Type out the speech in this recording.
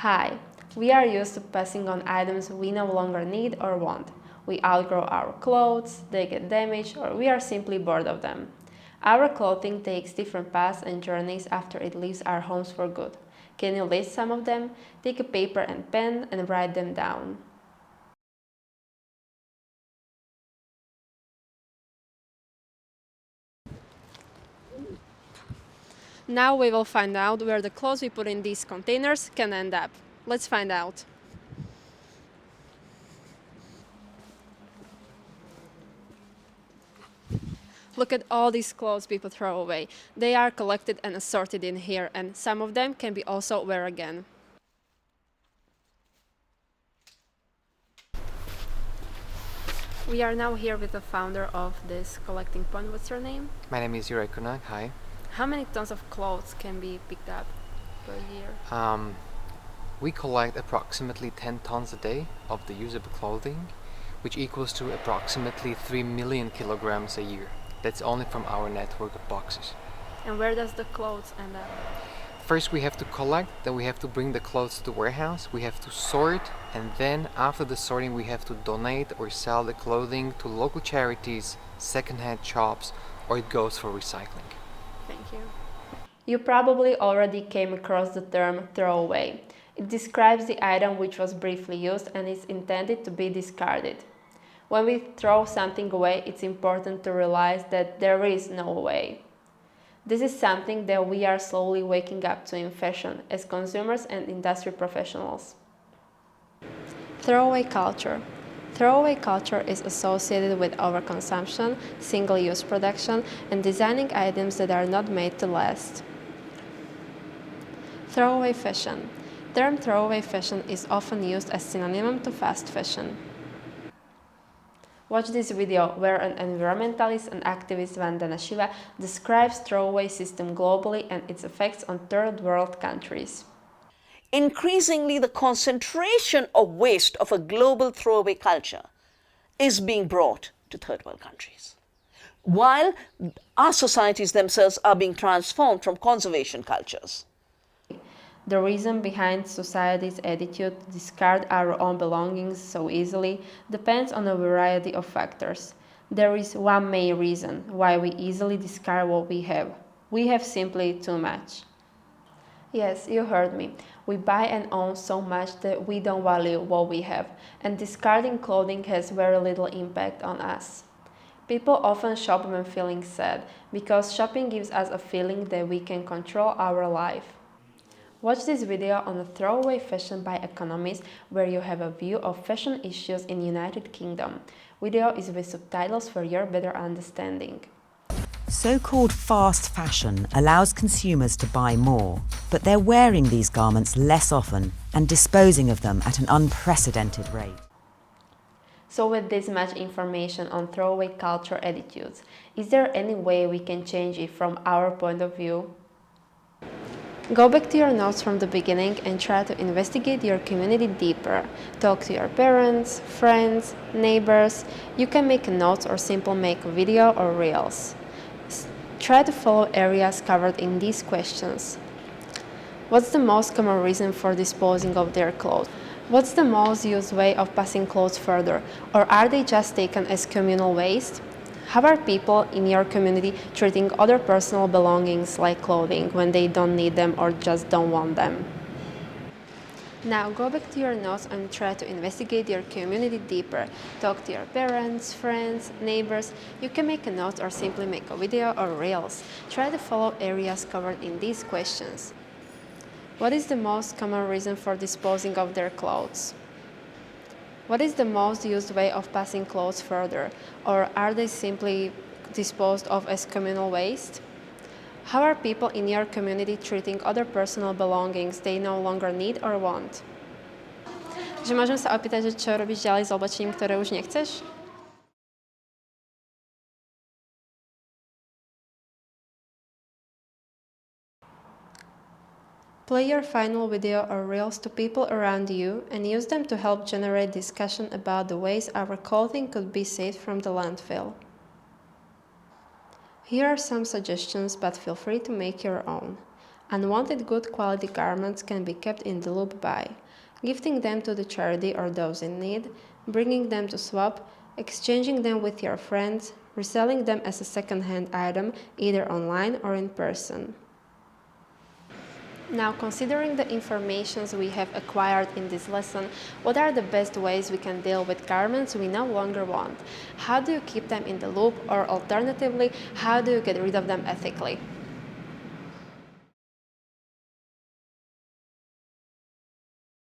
Hi, we are used to passing on items we no longer need or want. We outgrow our clothes, they get damaged, or we are simply bored of them. Our clothing takes different paths and journeys after it leaves our homes for good. Can you list some of them? Take a paper and pen and write them down. Now we will find out where the clothes we put in these containers can end up. Let's find out. Look at all these clothes people throw away. They are collected and assorted in here, and some of them can be also wear again. We are now here with the founder of this collecting point. What's your name? My name is RecyCOOL. Hi. How many tons of clothes can be picked up per year? We collect approximately 10 tons a day of the usable clothing, which equals to approximately 3 million kilograms a year. That's only from our network of boxes. And where does the clothes end up? First we have to collect, then we have to bring the clothes to the warehouse, we have to sort, and then after the sorting we have to donate or sell the clothing to local charities, second-hand shops, or it goes for recycling. Thank you. You probably already came across the term throwaway. It describes the item which was briefly used and is intended to be discarded. When we throw something away, it's important to realize that there is no way. This is something that we are slowly waking up to in fashion as consumers and industry professionals. Throwaway culture. Throwaway culture is associated with overconsumption, single-use production, and designing items that are not made to last. Throwaway fashion. The term throwaway fashion is often used as synonym to fast fashion. Watch this video where an environmentalist and activist Vandana Shiva describes throwaway system globally and its effects on third world countries. Increasingly, the concentration of waste of a global throwaway culture is being brought to third world countries, while our societies themselves are being transformed from conservation cultures. The reason behind society's attitude to discard our own belongings so easily depends on a variety of factors. There is one main reason why we easily discard what we have. We have simply too much. Yes, you heard me. We buy and own so much that we don't value what we have, and discarding clothing has very little impact on us. People often shop when feeling sad, because shopping gives us a feeling that we can control our life. Watch this video on the throwaway fashion by economists where you have a view of fashion issues in United Kingdom. Video is with subtitles for your better understanding. So-called fast fashion allows consumers to buy more, but they're wearing these garments less often and disposing of them at an unprecedented rate. So with this much information on throwaway culture attitudes, is there any way we can change it from our point of view? Go back to your notes from the beginning and try to investigate your community deeper. Talk to your parents, friends, neighbors. You can make notes or simply make a video or reels. Try to follow areas covered in these questions. What's the most common reason for disposing of their clothes? What's the most used way of passing clothes further? Or are they just taken as communal waste? How are people in your community treating other personal belongings like clothing when they don't need them or just don't want them? Now go back to your notes and try to investigate your community deeper. Talk to your parents, friends, neighbors. You can make a note or simply make a video or reels. Try to follow areas covered in these questions. What is the most common reason for disposing of their clothes? What is the most used way of passing clothes further, or are they simply disposed of as communal waste? How are people in your community treating other personal belongings they no longer need or want? Že môžem sa opýtať, že čo robíš ďalej s oblečením, ktoré už nechceš? Play your final video or reels to people around you and use them to help generate discussion about the ways our clothing could be saved from the landfill. Here are some suggestions, but feel free to make your own. Unwanted good quality garments can be kept in the loop by gifting them to the charity or those in need, bringing them to swap, exchanging them with your friends, reselling them as a second-hand item either online or in person. Now, considering the informations we have acquired in this lesson, what are the best ways we can deal with garments we no longer want? How do you keep them in the loop, or alternatively, how do you get rid of them ethically?